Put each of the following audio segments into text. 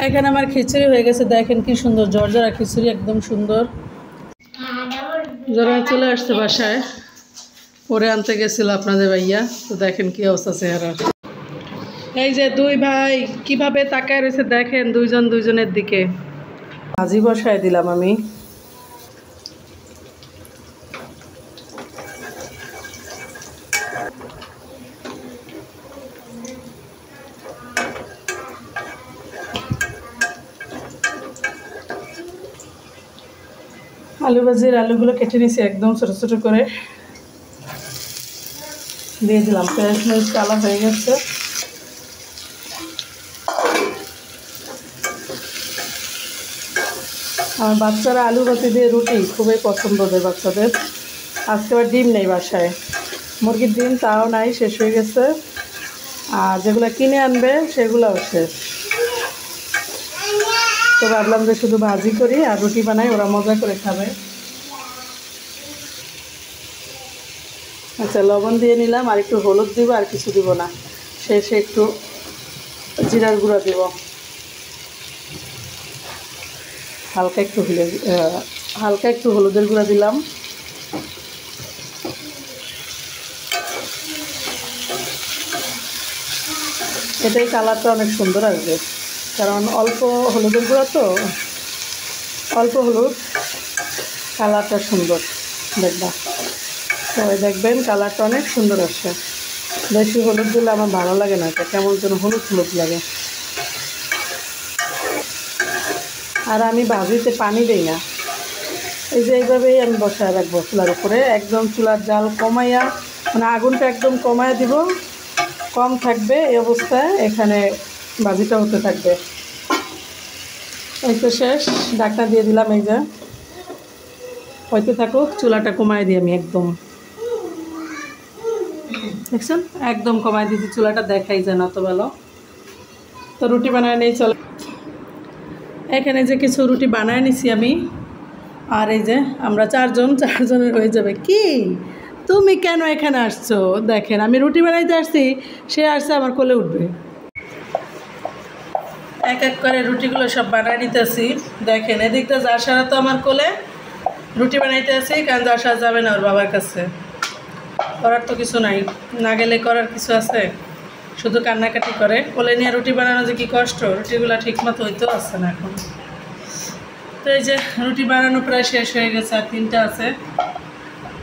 এখানে আমার খিচুড়ি হয়ে গেছে, দেখেন কি সুন্দর জর্জরা খিচুড়ি, একদম সুন্দর। যারা চলে আসছে বাসায়, পরে আনতে গেছিল আপনাদের ভাইয়া, তো দেখেন কি অবস্থা চেহারার। এই যে দুই ভাই কিভাবে তাকায় রয়েছে দেখেন, দুইজন দুইজনের দিকে। ভাজি বসায় দিলাম আমি। আলু ভাজির আলুগুলো কেটে নিয়েছি একদম ছোটো ছোটো করে, দিয়ে দিলাম। পেঁয়াজ মরিচ কালা হয়ে গেছে। আমার বাচ্চারা আলু ভাজি দিয়ে রুটি খুবই পছন্দ ওদের বাচ্চাদের। আজকে আবার ডিম নেই বাসায়, মুরগির ডিম তাও নাই, শেষ হয়ে গেছে। আর যেগুলো কিনে আনবে সেগুলোও শেষ। তো ভাবলাম যে শুধু ভাজি করি আর রুটি বানাই, ওরা মজা করে খাবে। আচ্ছা, লবণ দিয়ে নিলাম, আর একটু হলুদ দিব, আর কিছু দিব না। শেষে একটু জিরার গুঁড়া দিব, হালকা একটু হলুদের গুঁড়া দিলাম। এটাই কালারটা অনেক সুন্দর আসবে, কারণ অল্প হলুদের গুঁড়া তো, অল্প হলুদ, কালারটা সুন্দর দেখবা। সবাই দেখবেন কালারটা অনেক সুন্দর আসে। বেশি হলুদ দিলে আমার ভালো লাগে না, এটা কেমন যেন হলুদ হলুদ লাগে। আর আমি ভাজিতে পানি দিই না, এই যে এইভাবেই আমি বসায় রাখবো চুলার উপরে। একদম চুলার জাল কমাইয়া, মানে আগুনটা একদম কমাইয়া দিব, কম থাকবে এই অবস্থায়। এখানে ভাজিটা হতে থাকবে। এই তো শেষ, ঢাকনা দিয়ে দিলাম। এই যে হইতে থাকুক, চুলাটা কমায় দিই আমি একদম, দেখছেন একদম কমায় দিয়েছি চুলাটা, দেখাই যায় না অত ভালো। তো রুটি বানায় নেই, চলে। এখানে যে কিছু রুটি বানায় নিছি আমি, আর এই যে আমরা চারজনের হয়ে যাবে। কি তুমি কেন এখানে আসছো? দেখেন আমি রুটি বানাইতে আসছি, সে আসছে আমার কোলে উঠবে। এক এক করে রুটিগুলো সব বানায় নিতেছি। দেখেন এদিকটা জাসারা তো আমার কোলে রুটি বানাইতে আসি, কারণ জাসা যাবে না ওর বাবার কাছে, করার তো কিছু নাই, না গেলে করার কিছু আছে, শুধু কান্নাকাটি করে। কোলে নিয়ে রুটি বানানো যে কী কষ্ট, রুটিগুলো ঠিকমতো হইতেও আসছে না এখন। তো এই যে রুটি বানানো প্রায় শেষ হয়ে গেছে, আর 3টা আছে।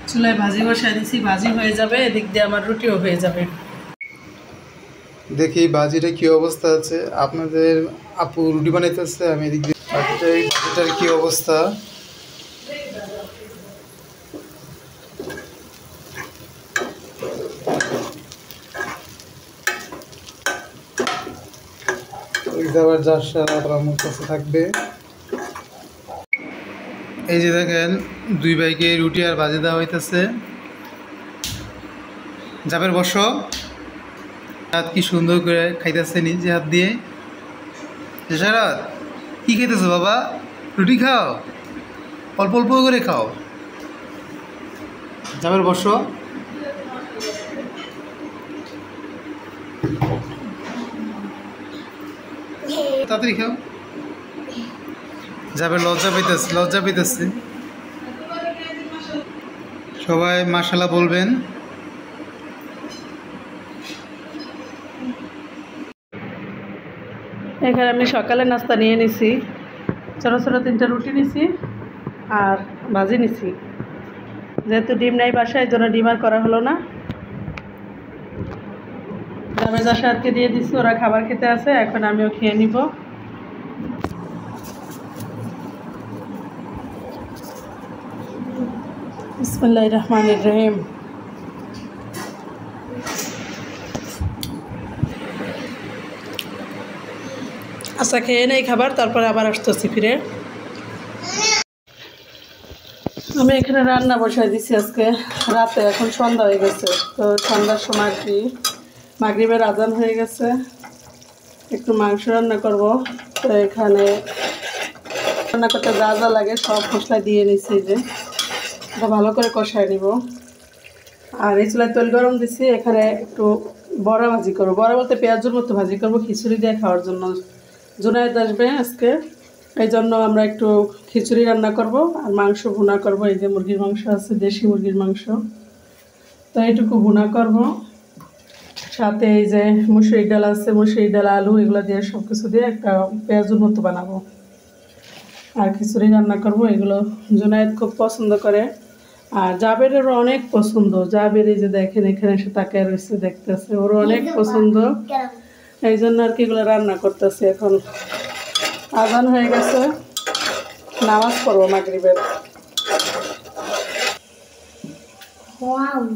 চুলায় ভাজি বসাই দিছি, ভাজি হয়ে যাবে, এদিক দিয়ে আমার রুটিও হয়ে যাবে। দেখি ভাজিটা কি অবস্থা আছে। আপনাদের আপু রুটি বানাইতেছে, আমি এদিক দিয়ে ভাজিটার কি অবস্থা। আবার যার সারা আমার কাছে থাকবে। এই যে দেখেন দুই ভাইকে রুটি আর ভাজি দেওয়া হইতেছে। যাবের বসো, হাত কি সুন্দর করে খাইতেছে নিজে হাত দিয়ে। সারাত কি খাইতেছো বাবা? রুটি খাও, অল্প অল্প করে খাও। যাবের বসো। তাড়াতাড়ি খাও। যাবে লজ্জা পাইতেছে। সবাই মাশাআল্লাহ বলবেন। এখানে আমি সকালে নাস্তা নিয়ে নিছি, ছোটো ছোটো 3টা রুটি নিছি আর ভাজি নিছি। যেহেতু ডিম নাই বাসায়, এই জন্য ডিম আর করা হলো না। গ্রামের জাসারকে দিয়ে দিচ্ছি, ওরা খাবার খেতে আছে, এখন আমিও খেয়ে নিব। বিসমিল্লাহির রহমানির রহিম। আচ্ছা খেয়ে নেই খাবার, তারপরে আবার আসতেছি ফিরে। আমি এখানে রান্না বসাই দিছি আজকে রাতে, এখন সন্ধ্যা হয়ে গেছে। তো সন্ধ্যার সময় আর কি মাগরিবের আজান হয়ে গেছে, একটু মাংস রান্না করব। তো এখানে রান্না করতে যা যা লাগে সব মশলা দিয়ে নিছি, যে এটা ভালো করে কষায় নিব। আর এই চুলায় তেল গরম দিছি, এখানে একটু বড়া ভাজি করবো। বড়া বলতে পেঁয়াজের মতো ভাজি করবো, খিচুড়ি দিয়ে খাওয়ার জন্য জুনায়েদ আসবে আজকে, এই জন্য আমরা একটু খিচুড়ি রান্না করব আর মাংস ভুনা করব। এই যে মুরগির মাংস আছে, দেশি মুরগির মাংস, তো এইটুকু ভুনা করব। সাথে এই যে মুসুরির ডাল আছে, মুসুরির ডাল আলু এগুলো দিয়ে সব কিছু দিয়ে একটা পেঁয়াজুর মতো বানাবো আর খিচুড়ি রান্না করব। এগুলো জুনায়েদ খুব পছন্দ করে আর জাবেরেরও অনেক পছন্দ। জাবের এই যে দেখেন এখানে এসে তাকায় রয়েছে, দেখতেছে, ওরও অনেক পছন্দ। এই জন্য আর কি এগুলো রান্না করতেছি। এখন আজান হয়ে গেছে, নামাজ পড়বো মাগরিবের।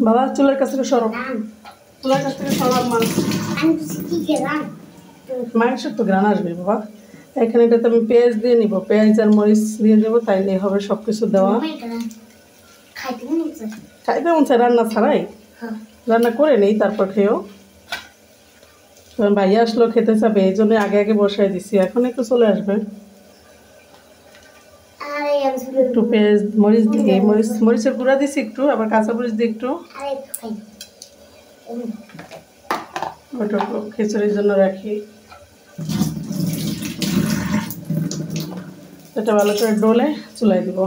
বাবা চুলের কাছ থেকে সরব, চুলের কাছ থেকে সরব। মাংসের তো গ্রান আসবে বাবা। এখানে এটাতে আমি পেঁয়াজ দিয়ে নিব, পেঁয়াজ আর মরিচ দিয়ে দেবো, তাইলে হবে সব কিছু দেওয়া। খাইতে মন চায় রান্না ছাড়াই, রান্না করে নেই তারপর খেয়েও। ভাইয়া আসলো খেতে চাবে, এই জন্য আগে আগে বসাই দিছি, এখন একটু চলে আসবে। একটু পেঁয়াজ মরিচ দিয়ে মরিচের গুঁড়া দিছি একটু, আবার কাঁচা মরিচ দিয়ে একটু, ওটা খিচুড়ির জন্য রাখি। এটা ভালো করে ডলে চুলাই দিব।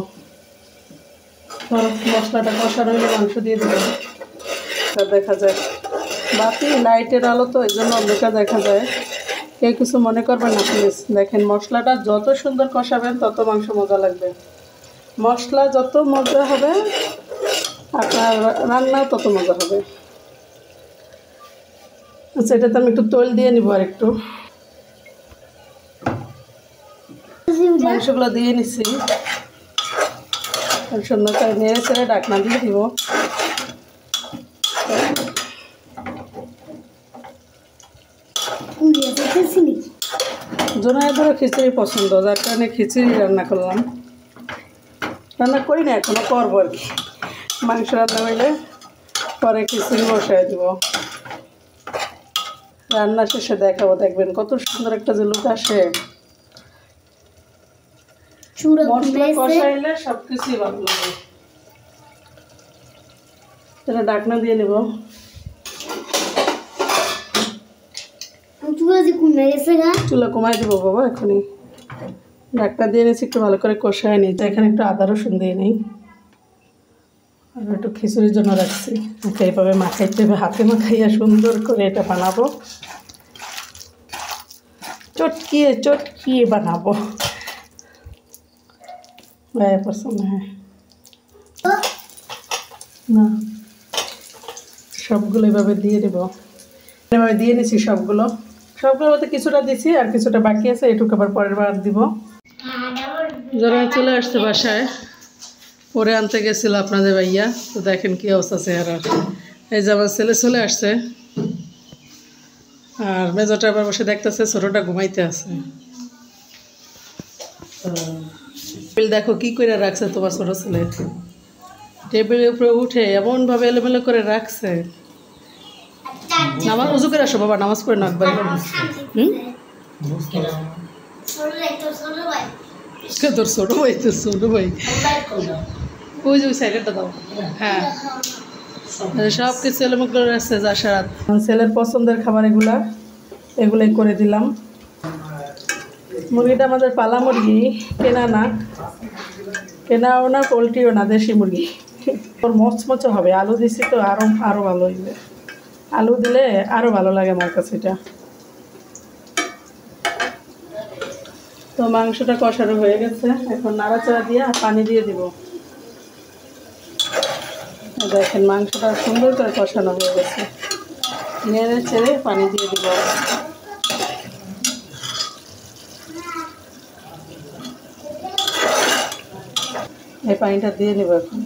মশলাটা কষানো হলে মাংস দিয়ে দেবো। দেখা যায় বাতি লাইটের আলো তো, এই জন্য অন্ধকার দেখা যায়, কেউ কিছু মনে করবেন না প্লিজ। দেখেন মশলাটা যত সুন্দর কষাবেন তত মাংস মজা লাগবে। মশলা যত মজা হবে আপনার রান্নাও তত মজা হবে। আচ্ছা, এটাতে আমি একটু তেল দিয়ে নিব আর একটু। মাংসগুলো দিয়ে নিছি, সুন্দর করে নেড়ে ছেড়ে ঢাকনা দিয়ে দিব। জোনায়েদেরও খিচুড়ি পছন্দ, যার কারণে খিচুড়ি রান্না করলাম। রান্না করি না এখনো, করবো আর কি। মাংস রান্না হইলে পরে খিচুড়ি বসাই দিব। রান্না শেষে দেখাবো, দেখবেন কত সুন্দর একটা যে লুক আসে। মশলা কষাইলে সব কিছুই ভালো লাগে। এটা ঢাকনা দিয়ে নেব। চুলা কমাই দিব বাবা এখনই। ঢাকনা দিয়ে নিয়েছি, একটু ভালো করে কষায় নিই। তো এখানে একটু আদা রসুন দিয়ে নিই আর একটু খিচুড়ির জন্য রাখছি। এইভাবে মাখাইতে হবে, হাতে মাখাইয়া সুন্দর করে এটা বানাবো। চটকিয়ে চটকিয়ে বানাবো। হ্যাঁ না, সবগুলো এভাবে দিয়ে দেবো। এভাবে দিয়ে নিছি সবগুলো বলতে কিছুটা দিছি আর কিছুটা বাকি আছে, এটুকু আবার পরের বার দিব। যারা চলে আসছে বাসায়, পরে আনতে গেছিল আপনাদের ভাইয়া। তো দেখেন কি অবস্থা চেহারার। এই যে আমার ছেলে চলে আসছে আর মেজোটা আবার বসে দেখতেছে, ছোটোটা ঘুমাইতে আছে। টেবিল দেখো কি করে রাখছে তোমার ছোটো ছেলে, টেবিলের উপরে উঠে এমনভাবে এলোমেলো করে রাখছে। নামাজ উজু করে আসো বাবা, নামাজ পড়ে না একবার। তোর ছোটো ভাই, ওই যে ওই সাইডটা দাও। হ্যাঁ, সব কিছু এলোমেলো করে রাখছে যা সারাত। ছেলের পছন্দের খাবার এগুলোই করে দিলাম। মুরগিটা আমাদের পালা মুরগি, কেনা না, কেনাও না, পোলট্রিও না, দেশি মুরগি। ওর মচমচে হবে, আলু দিছি তো আরও ভালো হইবে। আলু দিলে আরও ভালো লাগে আমার কাছে এটা। তো মাংসটা কষানো হয়ে গেছে, এখন নাড়াচাড়া দিয়ে পানি দিয়ে দিব। দেখেন মাংসটা সুন্দর করে কষানো হয়ে গেছে, নেড়ে ছেড়ে পানি দিয়ে দিব। এই পানিটা দিয়ে নেব এখন।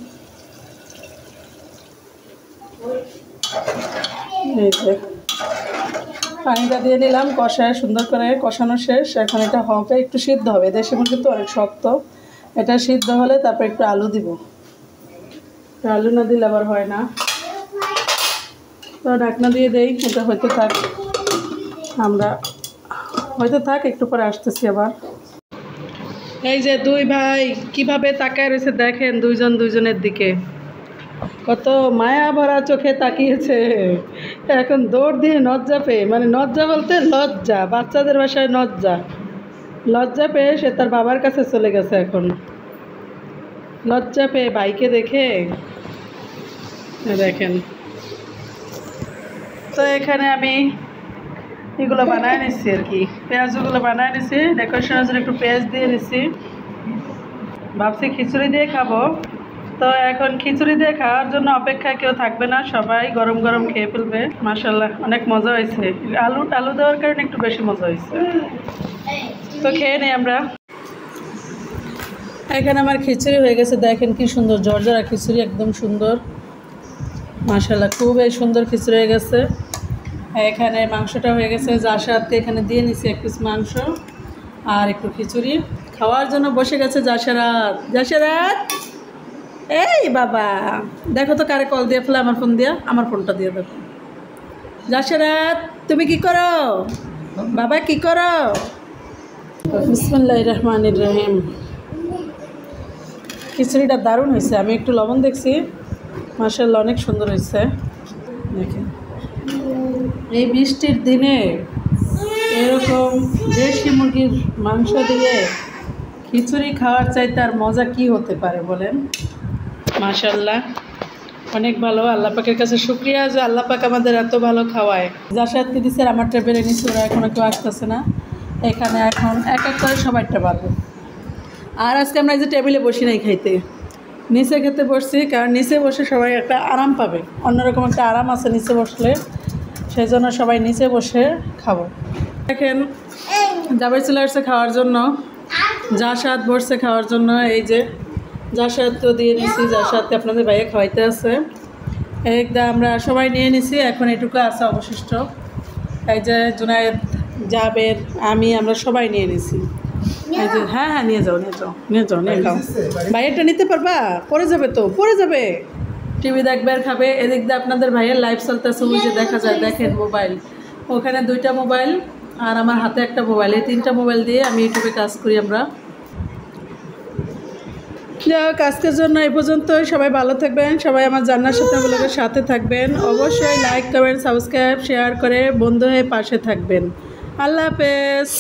এই যে পানিটা দিয়ে নিলাম, কষায় সুন্দর করে কষানো শেষ। এখন এটা হবে, একটু সিদ্ধ হবে, দেশি মুরগি তো অনেক শক্ত। এটা সিদ্ধ হলে তারপর একটু আলু দিব, আলু না দিলে আবার হয় না। তো ঢাকনা দিয়ে দেই, এটা হয়তো থাক, আমরা হয়তো থাক, একটু পরে আসতেছি আবার। এই যে দুই ভাই কিভাবে তাকায় রয়েছে দেখেন, দুইজন দুইজনের দিকে কত মায়া ভরা চোখে তাকিয়েছে। এখন দৌড় দিয়ে নজ্জা পেয়ে, মানে নজ্জা বলতে লজ্জা, বাচ্চাদের ভাষায় নজ্জা। লজ্জা পেয়ে সে তার বাবার কাছে চলে গেছে এখন, লজ্জা পেয়ে ভাইকে দেখে। দেখেন, তো এখানে আমি এগুলো বানায় নিচ্ছি আর কি, পেঁয়াজগুলো বানায় নিচ্ছি, ডেকোরেশনের জন্য একটু পেঁয়াজ দিয়ে নিচ্ছি। ভাবছি খিচুড়ি দিয়ে খাবো, তো এখন খিচুড়ি দিয়ে খাওয়ার জন্য অপেক্ষায় কেউ থাকবে না, সবাই গরম গরম খেয়ে ফেলবে। মাশাআল্লাহ অনেক মজা হয়েছে, আলু দেওয়ার কারণে একটু বেশি মজা হয়েছে। তো খেয়ে নেই আমরা। এখানে আমার খিচুড়ি হয়ে গেছে, দেখেন কি সুন্দর জর্জরা খিচুড়ি, একদম সুন্দর মাশাআল্লাহ, খুবই সুন্দর খিচুড়ি হয়ে গেছে। এখানে মাংসটা হয়ে গেছে, যার সাথে এখানে দিয়ে নিছি 1 পিস মাংস আর একটু খিচুড়ি। খাওয়ার জন্য বসে গেছে জাসারাত। জাসারাত, এই বাবা দেখো তো কারে কল দিয়ে ফেলে, আমার ফোন দিয়া, আমার ফোনটা দিয়ে দেখো। জাসারাত তুমি কি করো বাবা, কি করো? বিসমিল্লাহির রহমানির রহিম। খিচুড়িটা দারুণ হয়েছে, আমি একটু লবণ দেখছি, মাশাআল্লাহ অনেক সুন্দর হয়েছে। দেখেন এই বৃষ্টির দিনে এরকম দেশি মুরগির মাংস দিয়ে খিচুড়ি খাওয়ার চাইতে আর মজা কি হতে পারে বলেন? মাশাআল্লাহ অনেক ভালো, আল্লাহ পাকের কাছে শুকরিয়া যে আল্লাহ পাক আমাদের এত ভালো খাওয়ায়। জাসাদ দিদিসের আমার টেবিলে নিচে, ওরা এখনও কেউ আসতেছে না, এখানে এখন এক এক করে সবাইটা পারবো। আর আজকে আমরা এই যে টেবিলে বসি নাই খাইতে, নিচে খেতে বসছি, কারণ নিচে বসে সবাই একটা আরাম পাবে, অন্যরকম একটা আরাম আছে নিচে বসলে, সেই জন্য সবাই নিচে বসে খাবো। দেখেন জাবের চলে আসছে খাওয়ার জন্য, জাসাদ বসছে খাওয়ার জন্য। এই যে জাসাদ তো দিয়ে নিছি, জাসাদকে আপনাদের ভাইয়া খাওয়াইতে আছে, একদম আমরা সবাই নিয়ে নিছি, এখন এটুকু আছে অবশিষ্ট। এই যে জুনায়েদ, জাবের, আমরা সবাই নিয়ে নিছি। এই যে হ্যাঁ নিয়ে যাও নিয়ে খাও। ভাইয়াটা নিতে পারবা? পরে যাবে তো, পরে যাবে, টিভি দেখবে আর খাবে। এদিক দিয়ে আপনাদের ভাইয়ের লাইভ চলতেছে, ওই যে দেখা যায়, দেখেন মোবাইল, ওখানে 2টা মোবাইল আর আমার হাতে একটা মোবাইল, এই 3টা মোবাইল দিয়ে আমি ইউটিউবে কাজ করি আমরা। আজকের জন্য এই পর্যন্তই, সবাই ভালো থাকবেন, সবাই আমার জান্নাত স্বপ্ন ব্লগের সাথে থাকবেন, অবশ্যই লাইক কমেন্ট সাবস্ক্রাইব শেয়ার করে বন্ধু হয়ে পাশে থাকবেন। আল্লাহ হাফেজ।